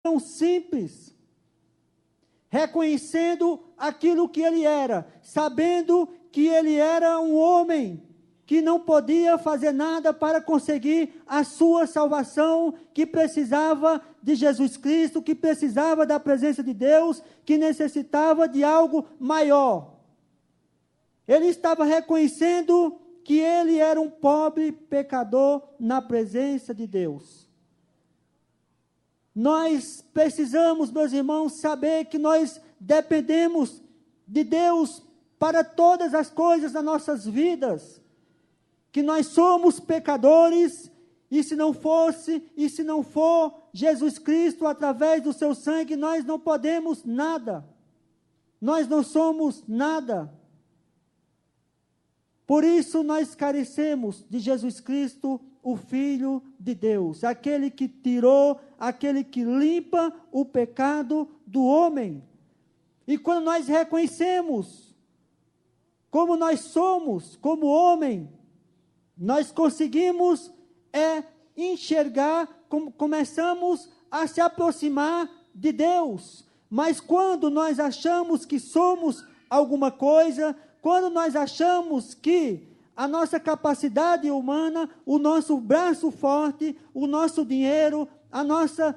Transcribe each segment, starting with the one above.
tão simples, reconhecendo aquilo que ele era, sabendo que ele era um homem que não podia fazer nada para conseguir a sua salvação, que precisava de Jesus Cristo, que precisava da presença de Deus, que necessitava de algo maior. Ele estava reconhecendo que ele era um pobre pecador na presença de Deus. Nós precisamos, meus irmãos, saber que nós dependemos de Deus para todas as coisas das nossas vidas, que nós somos pecadores, e se não for Jesus Cristo através do seu sangue, nós não podemos nada, nós não somos nada. Por isso nós carecemos de Jesus Cristo, o Filho de Deus, aquele que tirou, aquele que limpa o pecado do homem. E quando nós reconhecemos como nós somos, como homem, nós conseguimos enxergar, começamos a se aproximar de Deus. Mas quando nós achamos que somos alguma coisa, quando nós achamos que a nossa capacidade humana, o nosso braço forte, o nosso dinheiro, a nossa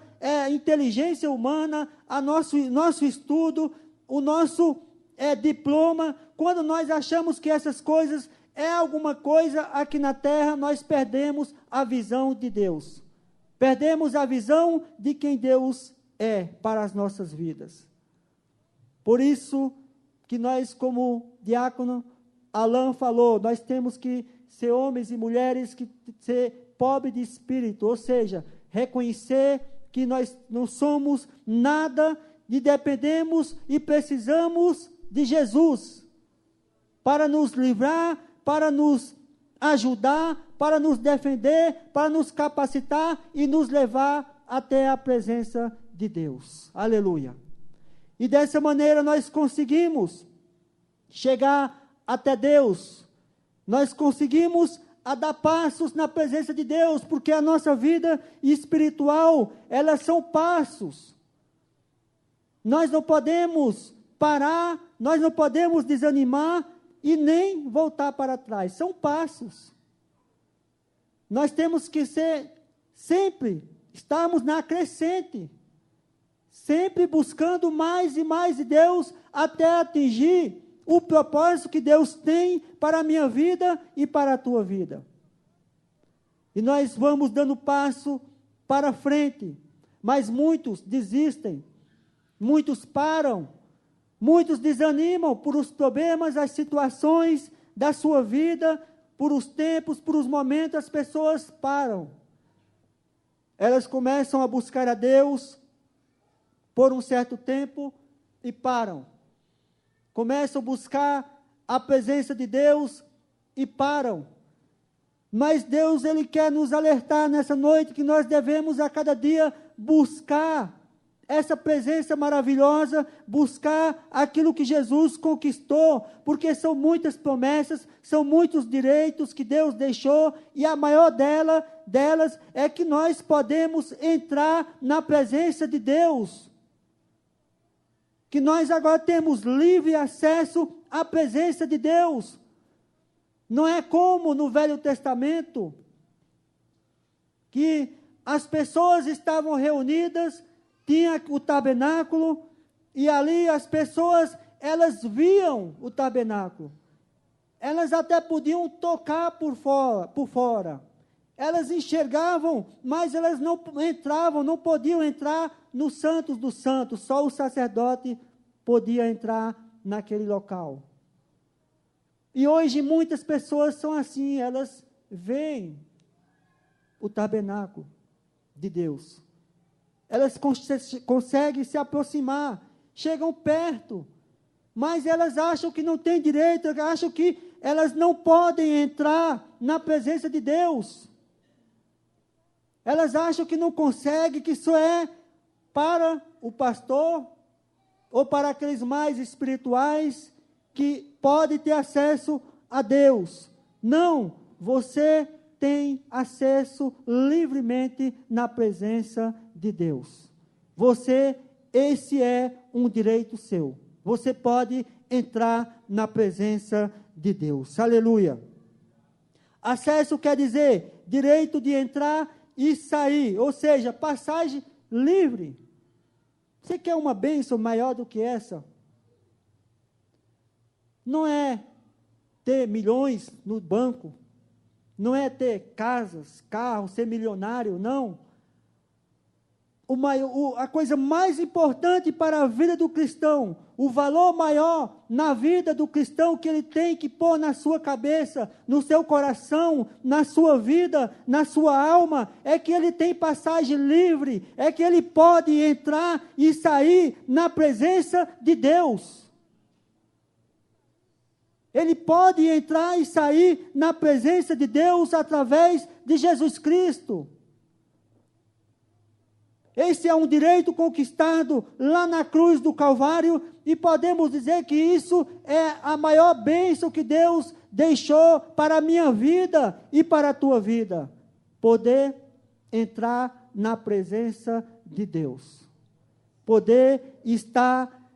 inteligência humana, nosso estudo, o nosso diploma, quando nós achamos que essas coisas é alguma coisa aqui na terra, nós perdemos a visão de Deus. Perdemos a visão de quem Deus é para as nossas vidas. Por isso que nós, como diácono Alain falou, nós temos que ser homens e mulheres, que ser pobres de espírito, ou seja, reconhecer que nós não somos nada e dependemos e precisamos de Jesus para nos livrar, para nos ajudar, para nos defender, para nos capacitar e nos levar até a presença de Deus. Aleluia. E dessa maneira nós conseguimos chegar até Deus. Nós conseguimos dar passos na presença de Deus, porque a nossa vida espiritual, elas são passos. Nós não podemos parar, nós não podemos desanimar, e nem voltar para trás, são passos. Nós temos que estarmos na crescente, sempre buscando mais e mais de Deus, até atingir o propósito que Deus tem para a minha vida e para a tua vida. E nós vamos dando passo para frente, mas muitos desistem, muitos param, muitos desanimam por os problemas, as situações da sua vida, por os tempos, por os momentos, as pessoas param. Elas começam a buscar a Deus por um certo tempo e param. Começam a buscar a presença de Deus e param. Mas Deus, Ele quer nos alertar nessa noite que nós devemos a cada dia buscar essa presença maravilhosa, buscar aquilo que Jesus conquistou, porque são muitas promessas, são muitos direitos que Deus deixou, e a maior delas é que nós podemos entrar na presença de Deus, que nós agora temos livre acesso à presença de Deus. Não é como no Velho Testamento, que as pessoas estavam reunidas, tinha o tabernáculo, e ali as pessoas, elas viam o tabernáculo. Elas até podiam tocar por fora. Elas enxergavam, mas elas não entravam, não podiam entrar no Santos dos Santos. Só o sacerdote podia entrar naquele local. E hoje muitas pessoas são assim, elas veem o tabernáculo de Deus. Elas conseguem se aproximar, chegam perto, mas elas acham que não têm direito, acham que elas não podem entrar na presença de Deus. Elas acham que não conseguem, que isso é para o pastor, ou para aqueles mais espirituais, que podem ter acesso a Deus. Não, você tem acesso livremente na presença de Deus. esse é um direito seu. Você pode entrar na presença de Deus. Aleluia. Acesso quer dizer direito de entrar e sair, ou seja, passagem livre. Você quer uma bênção maior do que essa? Não é ter milhões no banco, não é ter casas, carros, ser milionário, não. A coisa mais importante para a vida do cristão, o valor maior na vida do cristão que ele tem que pôr na sua cabeça, no seu coração, na sua vida, na sua alma, é que ele tem passagem livre, é que ele pode entrar e sair na presença de Deus. Ele pode entrar e sair na presença de Deus através de Jesus Cristo. Esse é um direito conquistado lá na cruz do Calvário, e podemos dizer que isso é a maior bênção que Deus deixou para a minha vida e para a tua vida. Poder entrar na presença de Deus. Poder estar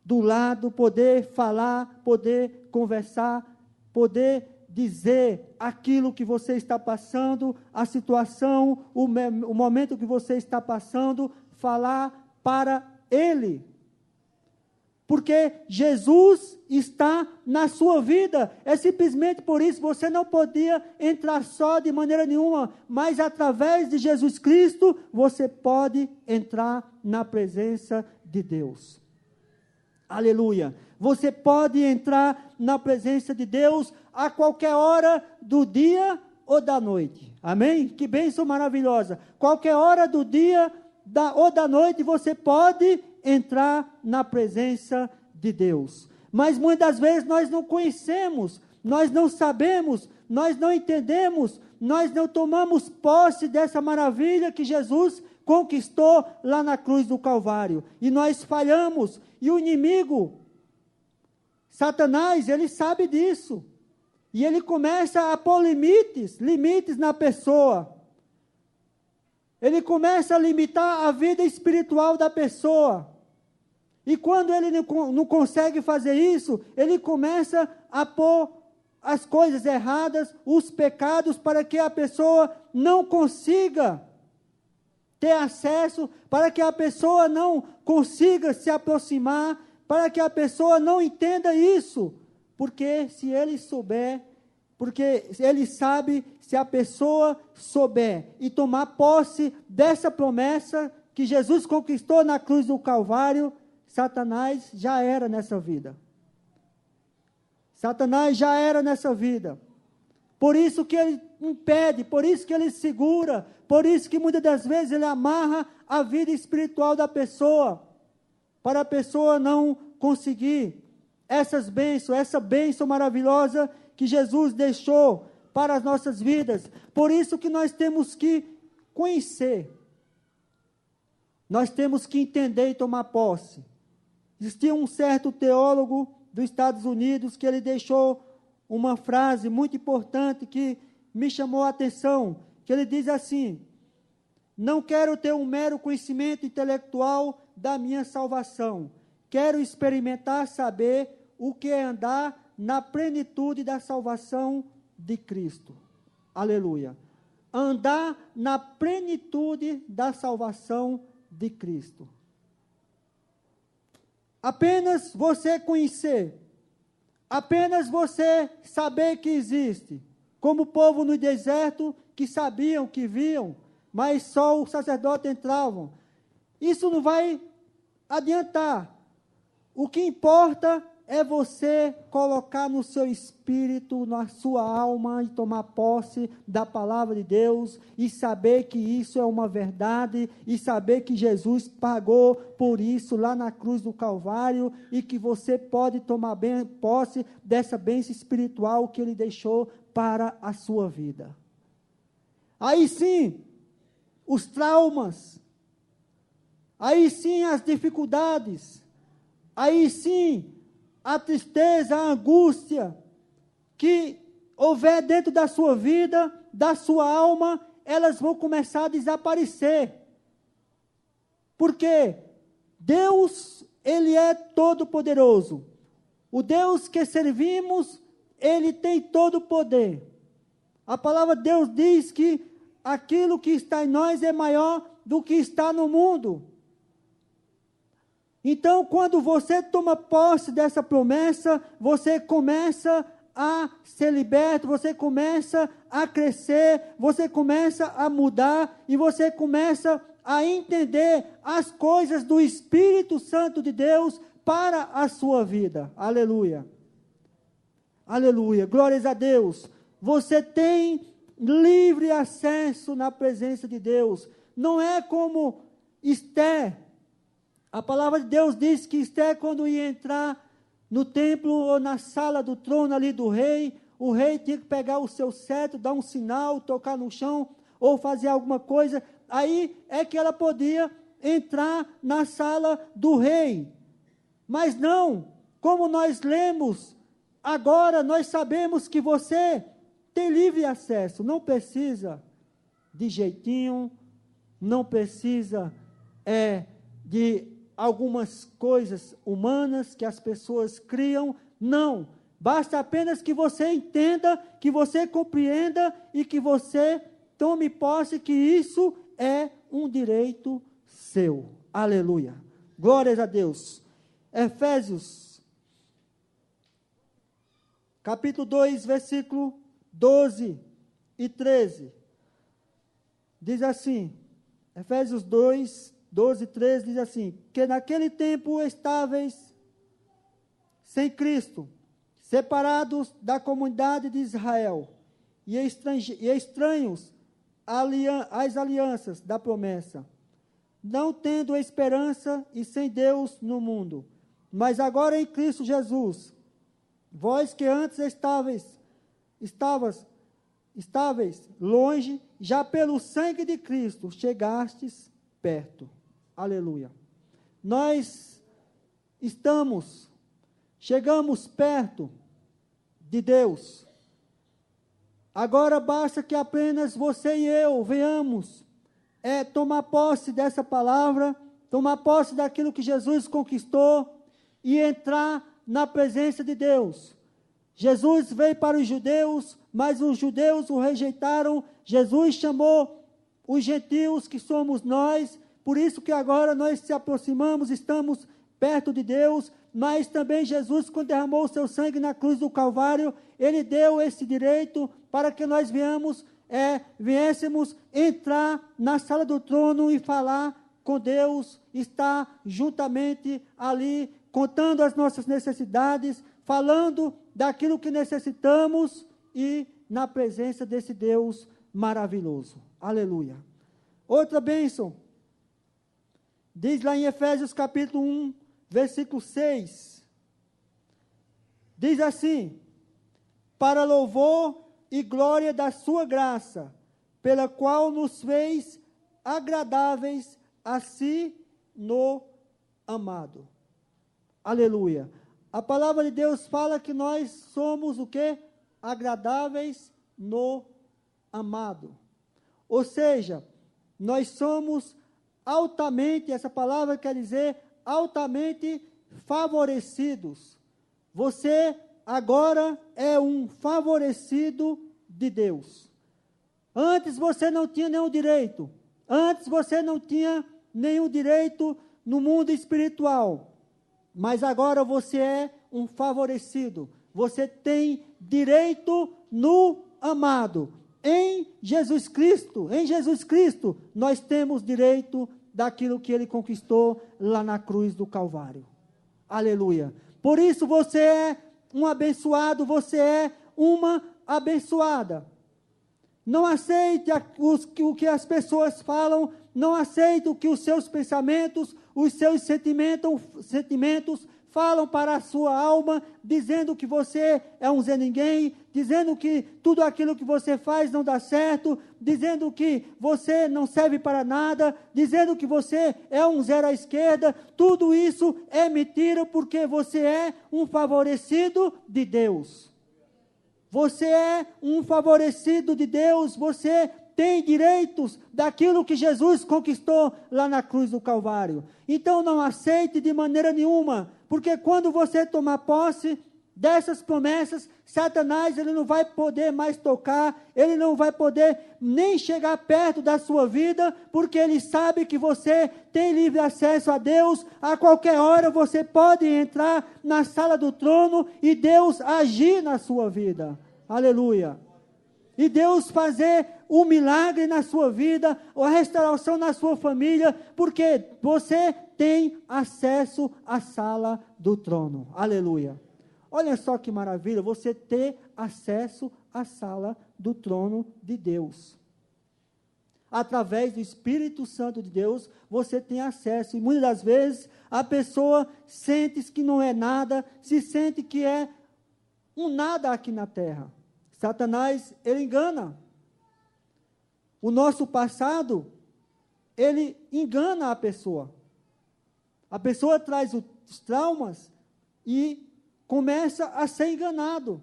do lado, poder falar, poder conversar, poder dizer aquilo que você está passando, a situação, o momento que você está passando, falar para Ele. Porque Jesus está na sua vida. É simplesmente por isso, você não podia entrar só de maneira nenhuma, mas através de Jesus Cristo, você pode entrar na presença de Deus. Aleluia. Você pode entrar na presença de Deus a qualquer hora do dia ou da noite. Amém? Que bênção maravilhosa. Qualquer hora do dia ou da noite você pode entrar na presença de Deus. Mas muitas vezes nós não conhecemos, nós não sabemos, nós não entendemos, nós não tomamos posse dessa maravilha que Jesus conquistou lá na cruz do Calvário. E nós falhamos. E o inimigo, Satanás, ele sabe disso. E ele começa a pôr limites na pessoa. Ele começa a limitar a vida espiritual da pessoa. E quando ele não consegue fazer isso, ele começa a pôr as coisas erradas, os pecados, para que a pessoa não consiga ter acesso, para que a pessoa não consiga se aproximar, para que a pessoa não entenda isso. Porque se ele souber, porque ele sabe, se a pessoa souber e tomar posse dessa promessa que Jesus conquistou na cruz do Calvário, Satanás já era nessa vida. Satanás já era nessa vida. Por isso que ele impede, por isso que ele segura, por isso que muitas das vezes ele amarra a vida espiritual da pessoa, para a pessoa não conseguir essas bênçãos, essa bênção maravilhosa que Jesus deixou para as nossas vidas. Por isso que nós temos que conhecer, nós temos que entender e tomar posse. Existia um certo teólogo dos Estados Unidos que ele deixou uma frase muito importante que me chamou a atenção, que ele diz assim: não quero ter um mero conhecimento intelectual da minha salvação, quero experimentar saber o que é andar na plenitude da salvação de Cristo. Aleluia. Andar na plenitude da salvação de Cristo. Apenas você conhecer, apenas você saber que existe, como o povo no deserto que sabiam, que viam, mas só o sacerdote entravam. Isso não vai adiantar. O que importa é você colocar no seu espírito, na sua alma, e tomar posse da palavra de Deus, e saber que isso é uma verdade, e saber que Jesus pagou por isso lá na cruz do Calvário, e que você pode tomar posse dessa bênção espiritual que Ele deixou para a sua vida. Aí sim, os traumas, aí sim as dificuldades, aí sim a tristeza, a angústia que houver dentro da sua vida, da sua alma, elas vão começar a desaparecer. Porque Deus, Ele é todo-poderoso. O Deus que servimos, Ele tem todo o poder. A palavra de Deus diz que aquilo que está em nós é maior do que está no mundo. Então, quando você toma posse dessa promessa, você começa a ser liberto, você começa a crescer, você começa a mudar e você começa a entender as coisas do Espírito Santo de Deus para a sua vida. Aleluia. Aleluia. Glórias a Deus. Você tem livre acesso na presença de Deus. Não é como Esther. A palavra de Deus diz que Esther, quando ia entrar no templo ou na sala do trono ali do rei, o rei tinha que pegar o seu cetro, dar um sinal, tocar no chão ou fazer alguma coisa. Aí é que ela podia entrar na sala do rei. Mas não, como nós lemos, agora nós sabemos que você tem livre acesso, não precisa de jeitinho, não precisa de algumas coisas humanas que as pessoas criam, não. Basta apenas que você entenda, que você compreenda e que você tome posse que isso é um direito seu. Aleluia. Glórias a Deus. Efésios, capítulo 2, versículo 12 e 13. Diz assim, Efésios 2, 12 e 13 diz assim, que naquele tempo estáveis sem Cristo, separados da comunidade de Israel, e estranhos às alianças da promessa, não tendo esperança e sem Deus no mundo. Mas agora em Cristo Jesus, vós que antes estáveis longe, já pelo sangue de Cristo chegastes perto. Aleluia. Nós chegamos perto de Deus. Agora basta que apenas você e eu venhamos tomar posse dessa palavra, tomar posse daquilo que Jesus conquistou e entrar na presença de Deus. Jesus veio para os judeus, mas os judeus o rejeitaram. Jesus chamou os gentios, que somos nós, por isso que agora nós se aproximamos, estamos perto de Deus, mas também Jesus, quando derramou o seu sangue na cruz do Calvário, Ele deu esse direito para que nós viéssemos entrar na sala do trono e falar com Deus, estar juntamente ali, contando as nossas necessidades, falando daquilo que necessitamos e na presença desse Deus maravilhoso. Aleluia. Outra bênção, diz lá em Efésios capítulo 1, versículo 6, diz assim, para louvor e glória da sua graça, pela qual nos fez agradáveis a si no amado. Aleluia. A palavra de Deus fala que nós somos o quê? Agradáveis no amado. Ou seja, nós somos altamente, essa palavra quer dizer altamente favorecidos. Você agora é um favorecido de Deus. Antes você não tinha nenhum direito. Antes você não tinha nenhum direito no mundo espiritual. Mas agora você é um favorecido. Você tem direito no amado. Em Jesus Cristo, nós temos direito daquilo que Ele conquistou lá na cruz do Calvário. Aleluia. Por isso você é um abençoado, você é uma abençoada. Não aceite o que as pessoas falam, não aceite o que os seus pensamentos, os seus sentimentos falam para a sua alma, dizendo que você é um Zé Ninguém, dizendo que tudo aquilo que você faz não dá certo, dizendo que você não serve para nada, dizendo que você é um zero à esquerda. Tudo isso é mentira, porque você é um favorecido de Deus. Você é um favorecido de Deus, você tem direitos daquilo que Jesus conquistou lá na cruz do Calvário. Então não aceite de maneira nenhuma, porque quando você tomar posse dessas promessas, Satanás ele não vai poder mais tocar, ele não vai poder nem chegar perto da sua vida, porque ele sabe que você tem livre acesso a Deus. A qualquer hora você pode entrar na sala do trono e Deus agir na sua vida. Aleluia. E Deus fazer um milagre na sua vida, ou a restauração na sua família, porque você tem acesso à sala do trono. Aleluia. Olha só que maravilha, você ter acesso à sala do trono de Deus. Através do Espírito Santo de Deus, você tem acesso. E muitas das vezes, a pessoa sente que não é nada, se sente que é um nada aqui na terra. Satanás, ele engana. O nosso passado, ele engana a pessoa. A pessoa traz os traumas e começa a ser enganado.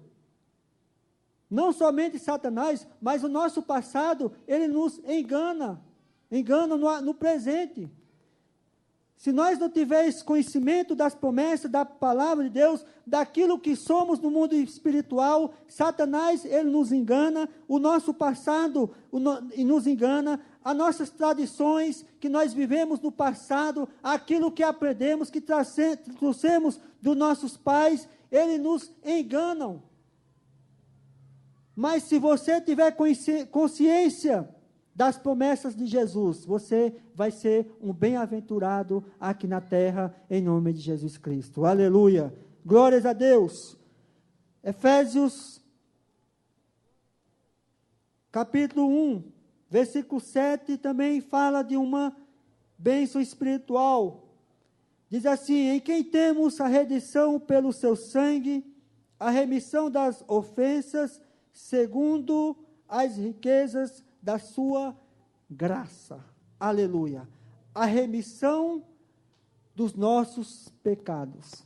Não somente Satanás, mas o nosso passado, ele nos engana no presente. Se nós não tivermos conhecimento das promessas, da palavra de Deus, daquilo que somos no mundo espiritual, Satanás, ele nos engana, o nosso passado nos engana, as nossas tradições que nós vivemos no passado, aquilo que aprendemos, que trouxemos dos nossos pais, eles nos enganam. Mas se você tiver consciência das promessas de Jesus, você vai ser um bem-aventurado aqui na terra, em nome de Jesus Cristo. Aleluia. Glórias a Deus. Efésios, capítulo 1, versículo 7, também fala de uma bênção espiritual. Diz assim: em quem temos a redenção pelo seu sangue, a remissão das ofensas, segundo as riquezas da sua graça. Aleluia. A remissão dos nossos pecados.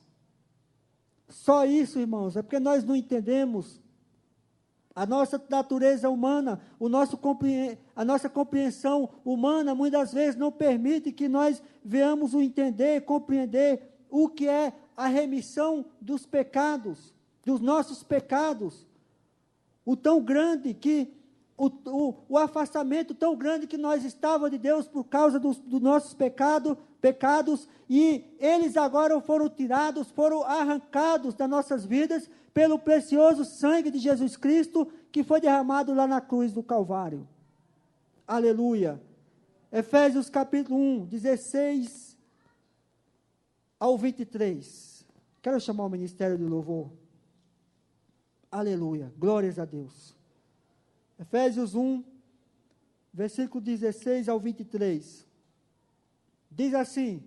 Só isso, irmãos, é porque nós não entendemos a nossa natureza humana, a nossa compreensão humana, muitas vezes não permite que nós venhamos entender, compreender o que é a remissão dos pecados, dos nossos pecados. O tão grande que o afastamento tão grande que nós estávamos de Deus por causa dos nossos pecados, e eles agora foram tirados, foram arrancados das nossas vidas pelo precioso sangue de Jesus Cristo, que foi derramado lá na cruz do Calvário. Aleluia. Efésios capítulo 1, 16 ao 23. Quero chamar o ministério de louvor. Aleluia. Glórias a Deus. Efésios 1, versículo 16 ao 23, diz assim: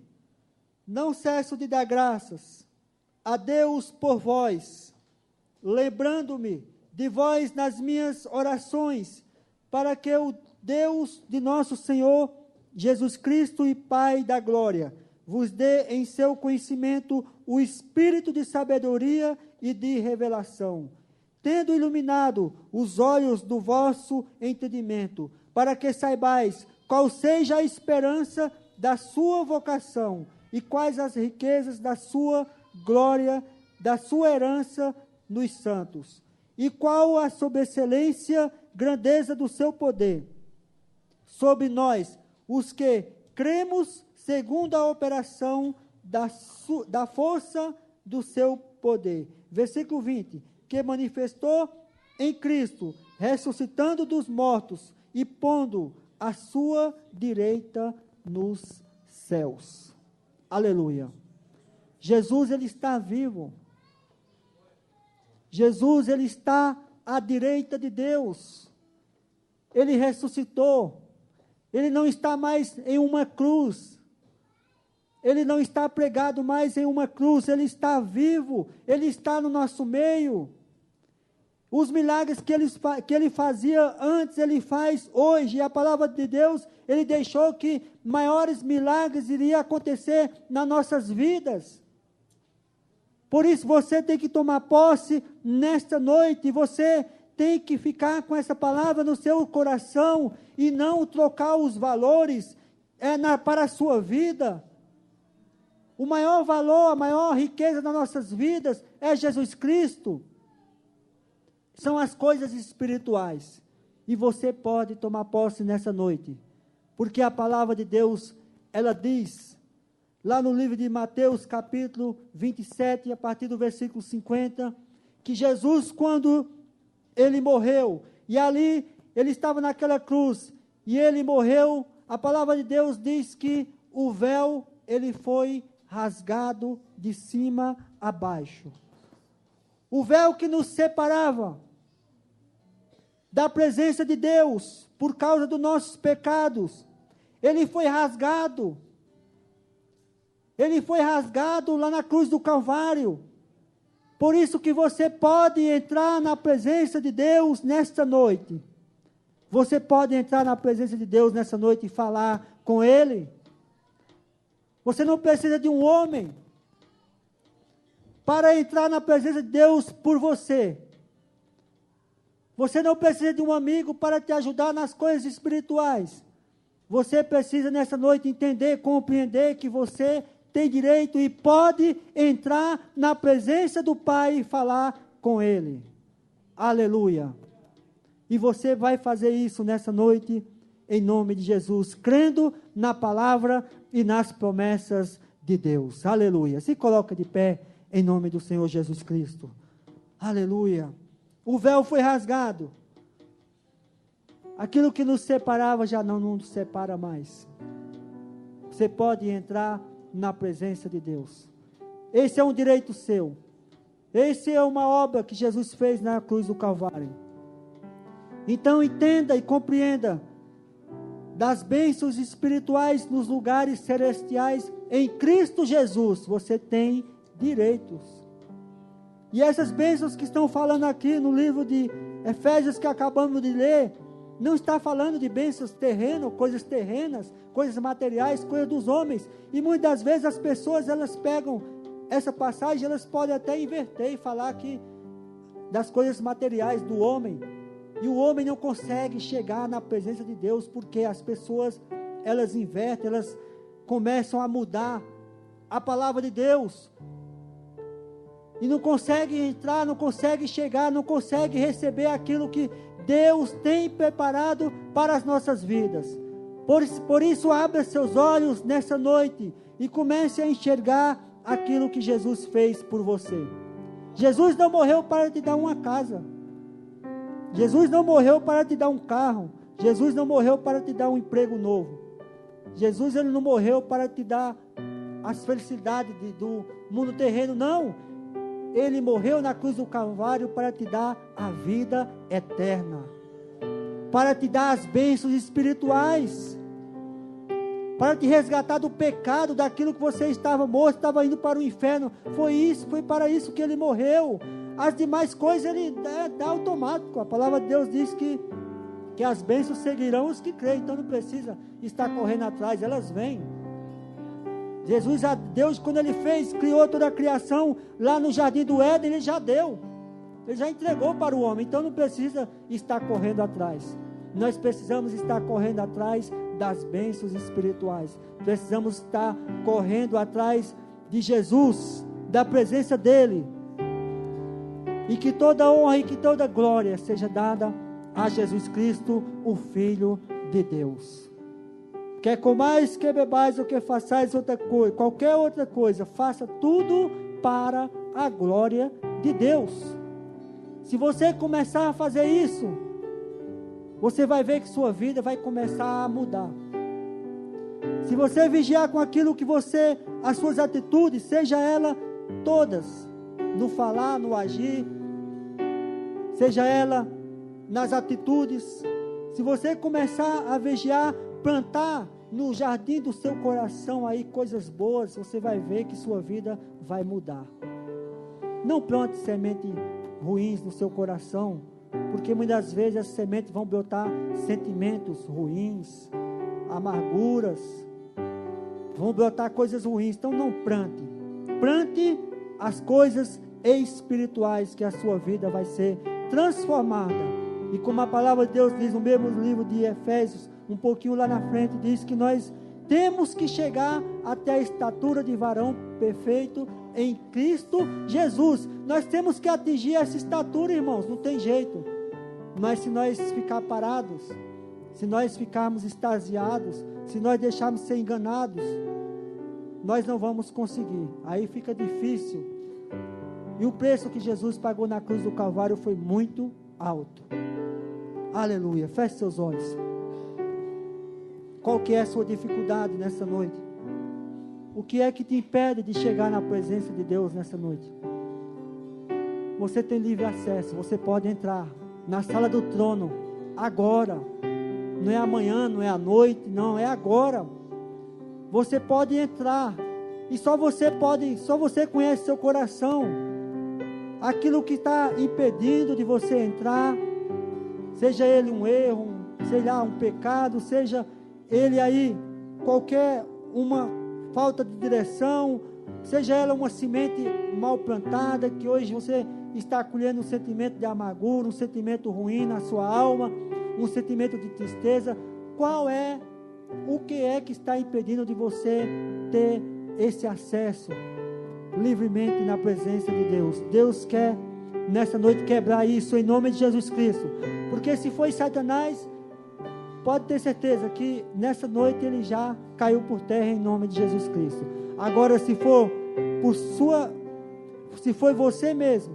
não cesso de dar graças a Deus por vós, lembrando-me de vós nas minhas orações, para que o Deus de nosso Senhor Jesus Cristo e Pai da glória, vos dê em seu conhecimento o espírito de sabedoria e de revelação, tendo iluminado os olhos do vosso entendimento, para que saibais qual seja a esperança da sua vocação, e quais as riquezas da sua glória, da sua herança nos santos, e qual a sobreexcelência, grandeza do seu poder, sobre nós, os que cremos segundo a operação da força do seu poder. Versículo 20, que manifestou em Cristo, ressuscitando dos mortos e pondo a sua direita nos céus. Aleluia. Jesus, ele está vivo. Jesus, ele está à direita de Deus. Ele ressuscitou. Ele não está mais em uma cruz. Ele não está pregado mais em uma cruz. Ele está vivo. Ele está no nosso meio. Os milagres que ele fazia antes, ele faz hoje. E a palavra de Deus, ele deixou que maiores milagres iriam acontecer nas nossas vidas. Por isso você tem que tomar posse nesta noite. Você tem que ficar com essa palavra no seu coração e não trocar os valores para a sua vida. O maior valor, a maior riqueza das nossas vidas é Jesus Cristo. São as coisas espirituais. E você pode tomar posse nessa noite. Porque a palavra de Deus, ela diz, lá no livro de Mateus, capítulo 27, a partir do versículo 50, que Jesus, quando ele morreu, e ali ele estava naquela cruz, e ele morreu, a palavra de Deus diz que o véu, ele foi rasgado de cima a baixo. O véu que nos separava da presença de Deus, por causa dos nossos pecados, ele foi rasgado. Ele foi rasgado lá na cruz do Calvário. Por isso que você pode entrar na presença de Deus nesta noite. Você pode entrar na presença de Deus nessa noite e falar com Ele. Você não precisa de um homem para entrar na presença de Deus por você. Você não precisa de um amigo para te ajudar nas coisas espirituais. Você precisa nessa noite entender, compreender que você tem direito e pode entrar na presença do Pai e falar com Ele. Aleluia. E você vai fazer isso nessa noite, em nome de Jesus, crendo na palavra e nas promessas de Deus. Aleluia. Se coloca de pé, em nome do Senhor Jesus Cristo. Aleluia. O véu foi rasgado. Aquilo que nos separava já não nos separa mais. Você pode entrar na presença de Deus. Esse é um direito seu. Esse é uma obra que Jesus fez na cruz do Calvário. Então entenda e compreenda das bênçãos espirituais nos lugares celestiais em Cristo Jesus. Você tem direitos. E essas bênçãos que estão falando aqui no livro de Efésios que acabamos de ler, não está falando de bênçãos terrenas, coisas materiais, coisas dos homens. E muitas das vezes as pessoas, elas pegam essa passagem, elas podem até inverter e falar que das coisas materiais do homem. E o homem não consegue chegar na presença de Deus, porque as pessoas, elas invertem, elas começam a mudar a palavra de Deus. E não conseguem entrar, não conseguem chegar, não conseguem receber aquilo que Deus tem preparado para as nossas vidas. Por isso, abra seus olhos nessa noite e comece a enxergar aquilo que Jesus fez por você. Jesus não morreu para te dar uma casa. Jesus não morreu para te dar um carro. Jesus não morreu para te dar um emprego novo. Jesus, ele não morreu para te dar as felicidades do mundo terreno, não. Ele morreu na cruz do Calvário para te dar a vida eterna, para te dar as bênçãos espirituais, para te resgatar do pecado, daquilo que você estava morto, estava indo para o inferno. Foi para isso que ele morreu. As demais coisas ele dá automático. A palavra de Deus diz que as bênçãos seguirão os que creem, então não precisa estar correndo atrás, elas vêm. Jesus, Deus, quando ele criou toda a criação, lá no jardim do Éden, ele já deu, ele já entregou para o homem, então não precisa estar correndo atrás. Nós precisamos estar correndo atrás das bênçãos espirituais, precisamos estar correndo atrás de Jesus, da presença dele, e que toda honra e que toda glória seja dada a Jesus Cristo, o Filho de Deus. Quer comais, quer bebais, ou quer façais outra coisa, qualquer outra coisa, faça tudo para a glória de Deus. Se você começar a fazer isso, você vai ver que sua vida vai começar a mudar. Se você vigiar com aquilo que as suas atitudes, seja ela todas, no falar, no agir, seja ela nas atitudes, se você começar a vigiar, plantar no jardim do seu coração aí coisas boas, você vai ver que sua vida vai mudar. Não plante sementes ruins no seu coração, porque muitas vezes as sementes vão brotar sentimentos ruins, amarguras, vão brotar coisas ruins. Então não plante as coisas espirituais, que a sua vida vai ser transformada. E como a palavra de Deus diz no mesmo livro de Efésios, um pouquinho lá na frente, diz que nós temos que chegar até a estatura de varão perfeito em Cristo Jesus. Nós temos que atingir essa estatura, irmãos, não tem jeito. Mas se nós ficar parados, se nós ficarmos extasiados, se nós deixarmos ser enganados, nós não vamos conseguir. Aí fica difícil. E o preço que Jesus pagou na cruz do Calvário foi muito alto. Aleluia. Feche seus olhos. Qual que é a sua dificuldade nessa noite? O que é que te impede de chegar na presença de Deus nessa noite? Você tem livre acesso, você pode entrar na sala do trono, agora. Não é amanhã, não é à noite, não, é agora. Você pode entrar, e só você conhece seu coração. Aquilo que está impedindo de você entrar, seja ele um erro, seja um pecado, seja ele aí qualquer uma falta de direção, seja ela uma semente mal plantada, que hoje você está colhendo um sentimento de amargura, um sentimento ruim na sua alma, um sentimento de tristeza. O que é que está impedindo de você ter esse acesso livremente na presença de Deus? Deus quer nessa noite quebrar isso em nome de Jesus Cristo, porque se foi Satanás, pode ter certeza que nessa noite ele já caiu por terra em nome de Jesus Cristo. Agora, se foi você mesmo,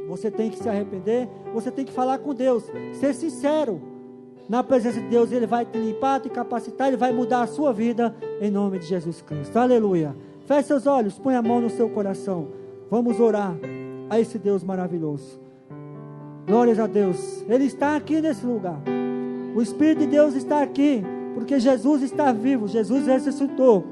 você tem que se arrepender, você tem que falar com Deus, ser sincero na presença de Deus. Ele vai te limpar, te capacitar, ele vai mudar a sua vida em nome de Jesus Cristo. Aleluia. Feche seus olhos, põe a mão no seu coração, vamos orar a esse Deus maravilhoso. Glórias a Deus, Ele está aqui nesse lugar. O Espírito de Deus está aqui, porque Jesus está vivo, Jesus ressuscitou,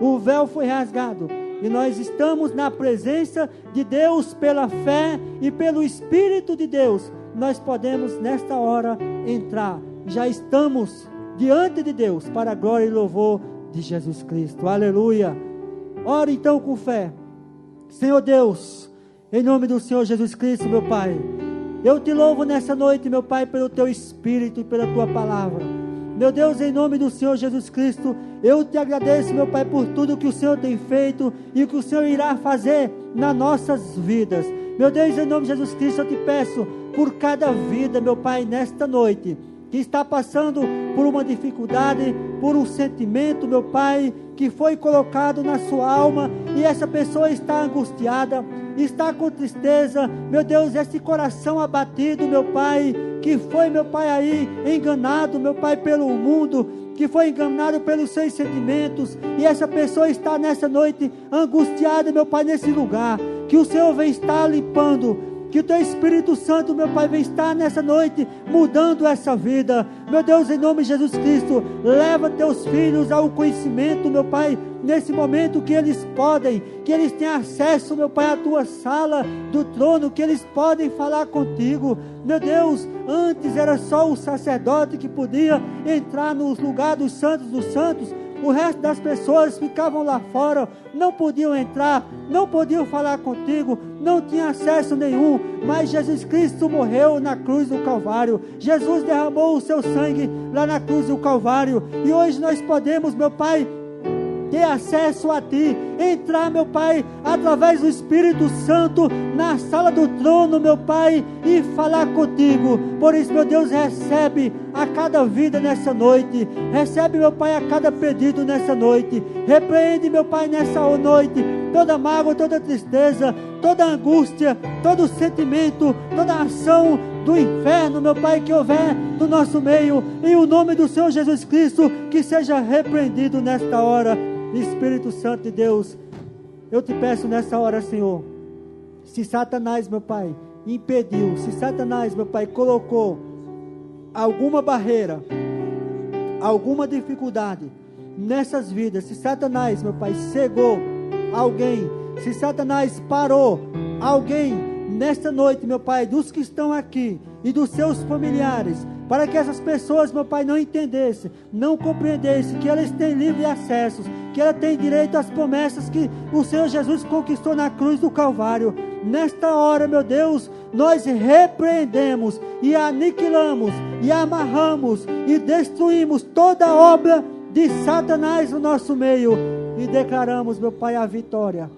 o véu foi rasgado, e nós estamos na presença de Deus pela fé e pelo Espírito de Deus. Nós podemos nesta hora entrar, já estamos diante de Deus, para a glória e louvor de Jesus Cristo. Aleluia. Ora então com fé. Senhor Deus, em nome do Senhor Jesus Cristo, meu Pai, eu te louvo nessa noite, meu Pai, pelo teu Espírito e pela tua palavra. Meu Deus, em nome do Senhor Jesus Cristo, eu te agradeço, meu Pai, por tudo que o Senhor tem feito e o que o Senhor irá fazer nas nossas vidas. Meu Deus, em nome de Jesus Cristo, eu te peço por cada vida, meu Pai, nesta noite, que está passando por uma dificuldade, por um sentimento, meu Pai, que foi colocado na sua alma, e essa pessoa está angustiada, está com tristeza, meu Deus, esse coração abatido, meu Pai, que foi, meu Pai, aí enganado, meu Pai, pelo mundo, que foi enganado pelos seus sentimentos, e essa pessoa está nessa noite angustiada, meu Pai, nesse lugar, que o Senhor vem estar limpando, que o teu Espírito Santo, meu Pai, vem estar nessa noite mudando essa vida. Meu Deus, em nome de Jesus Cristo, leva teus filhos ao conhecimento, meu Pai, nesse momento que eles podem, que eles têm acesso, meu Pai, à tua sala do trono, que eles podem falar contigo. Meu Deus, antes era só o sacerdote que podia entrar nos lugares dos santos, o resto das pessoas ficavam lá fora, não podiam entrar, não podiam falar contigo, não tinha acesso nenhum, mas Jesus Cristo morreu na cruz do Calvário, Jesus derramou o seu sangue lá na cruz do Calvário, e hoje nós podemos, meu Pai, ter acesso a Ti, entrar, meu Pai, através do Espírito Santo, na sala do trono, meu Pai, e falar contigo. Por isso, meu Deus, recebe a cada vida nessa noite, recebe, meu Pai, a cada pedido nessa noite, repreende, meu Pai, nessa noite, toda mágoa, toda tristeza, toda angústia, todo sentimento, toda ação do inferno, meu Pai, que houver no nosso meio, em o nome do Senhor Jesus Cristo, que seja repreendido nesta hora. Espírito Santo de Deus, eu te peço nessa hora, Senhor, se Satanás, meu Pai, impediu, se Satanás, meu Pai, colocou alguma barreira, alguma dificuldade nessas vidas, se Satanás, meu Pai, cegou alguém, se Satanás parou alguém nesta noite, meu Pai, dos que estão aqui e dos seus familiares, para que essas pessoas, meu Pai, não entendessem, não compreendessem que eles têm livre acesso, que ela tem direito às promessas que o Senhor Jesus conquistou na cruz do Calvário. Nesta hora, meu Deus, nós repreendemos e aniquilamos e amarramos e destruímos toda obra de Satanás no nosso meio e declaramos, meu Pai, a vitória.